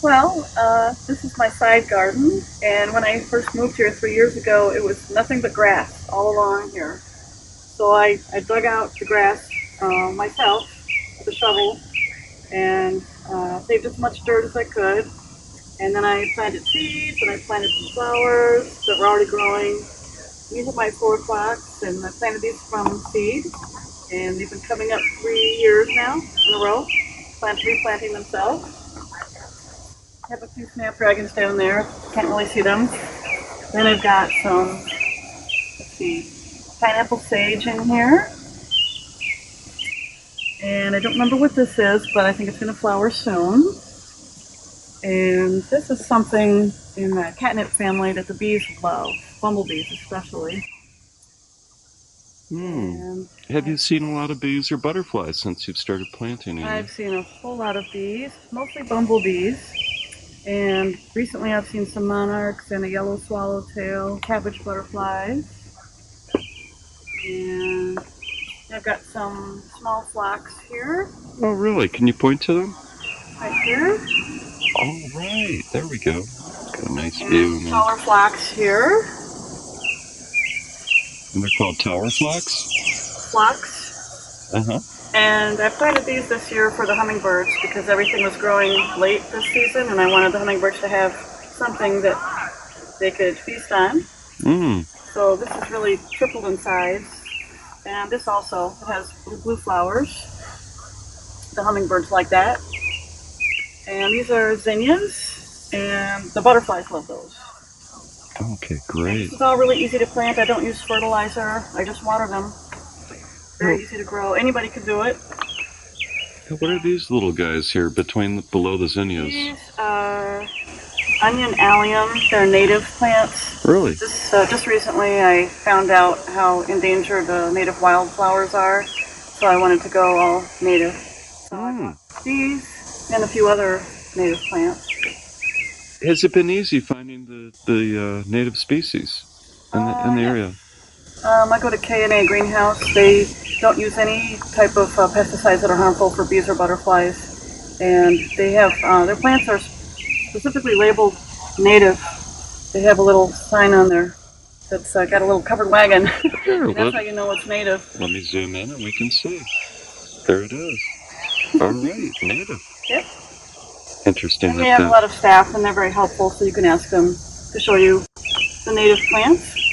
Well, this is my side garden, and when I first moved here 3 years ago, it was nothing but grass all along here. So I dug out the grass myself with a shovel and saved as much dirt as I could. And then I planted seeds, and I planted some flowers that were already growing. These are my 4 o'clocks, and I planted these from seed, and they've been coming up 3 years now in a row, replanting themselves. I have a few snapdragons down there. Can't really see them. Then I've got some, let's see, pineapple sage in here. And I don't remember what this is, but I think it's going to flower soon. And this is something in the catnip family that the bees love, bumblebees especially. And have you seen a lot of bees or butterflies since you've started planting? I've seen a whole lot of bees, mostly bumblebees. And recently I've seen some monarchs and a yellow swallowtail, cabbage butterflies. And I've got some small flocks here. Oh, really? Can you point to them? Right here. Oh, right. There we go. Got a nice view. And taller flocks here. And they're called tower flocks? Flocks. Uh-huh. And I planted these this year for the hummingbirds because everything was growing late this season, and I wanted the hummingbirds to have something that they could feast on. So this is really tripled in size. And this also has blue flowers. The hummingbirds like that. And these are zinnias, and the butterflies love those. Okay, great. It's all really easy to plant. I don't use fertilizer. I just water them. Very easy to grow. Anybody can do it. What are these little guys here below the zinnias? These are onion allium. They're native plants. Really? Just recently I found out how endangered the native wildflowers are, so I wanted to go all native. So I bought these and a few other native plants. Has it been easy finding the native species in the area? I go to K&A Greenhouse. They don't use any type of pesticides that are harmful for bees or butterflies, and they have their plants are specifically labeled native. They have a little sign on there that's got a little covered wagon. Sure, that's how you know it's native. Let me zoom in and we can see. There it is. All right, native. Yep. Interesting. And we have a lot of staff, and they're very helpful, so you can ask them to show you the native plants.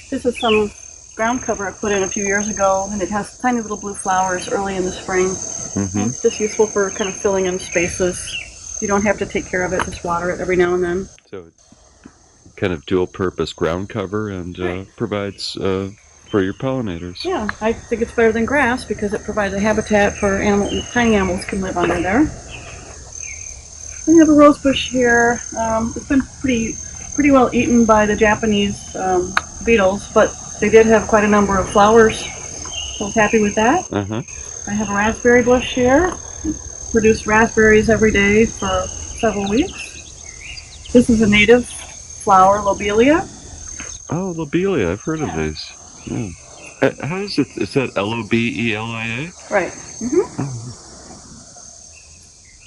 This is some ground cover I put in a few years ago, and it has tiny little blue flowers early in the spring. It's just useful for kind of filling in spaces. You don't have to take care of it, just water it every now and then. So it's kind of dual purpose ground cover and provides for your pollinators. Yeah, I think it's better than grass because it provides a habitat for tiny animals can live under there. We have a rose bush here. It's been pretty well eaten by the Japanese beetles, but they did have quite a number of flowers, so I was happy with that. I have a raspberry bush here. Produced raspberries every day for several weeks. This is a native flower, lobelia. Oh, lobelia. I've heard of these. Yeah. How is it? Is that Lobelia? Right.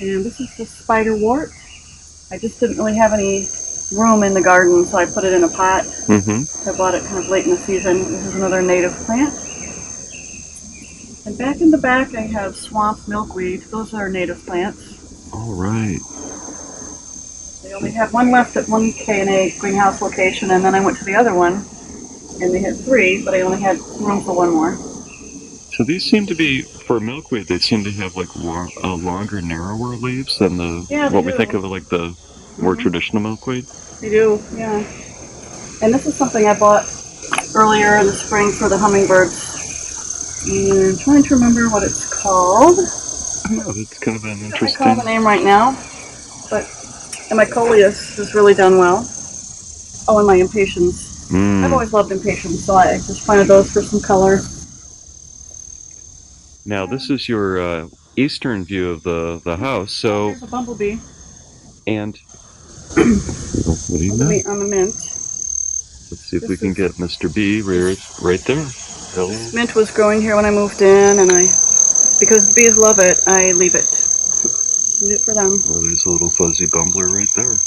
And this is the spiderwort. I just didn't really have any room in the garden, so I put it in a pot. I bought it kind of late in the season. This is another native plant. And back in the back I have swamp milkweed. Those are native plants. All right. They only have one left at one K&A greenhouse location, and then I went to the other one, and they had 3, but I only had room for 1 more. So these seem to be, for milkweed, they seem to have like longer, narrower leaves than we think of like the more traditional milkweed. They do, yeah. And this is something I bought earlier in the spring for the hummingbirds. And I'm trying to remember what it's called. Oh, that's kind of an interesting... I can't recall the name right now, but and my coleus has really done well. Oh, and my impatiens. I've always loved impatiens, so I just planted those for some color. Now, this is your eastern view of the house, so... There's a bumblebee. And... what do you know? On the mint. Let's see if we can get Mr. B right there. Mint was growing here when I moved in, and because the bees love it, I leave it. Leave it for them. Well, there's a little fuzzy bumbler right there.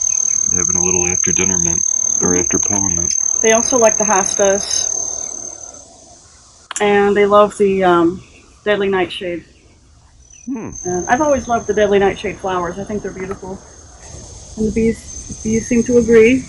Having a little after dinner mint, or after pollen mint. They also like the hostas, and they love the deadly nightshade. And I've always loved the deadly nightshade flowers. I think they're beautiful. And the bees seem to agree.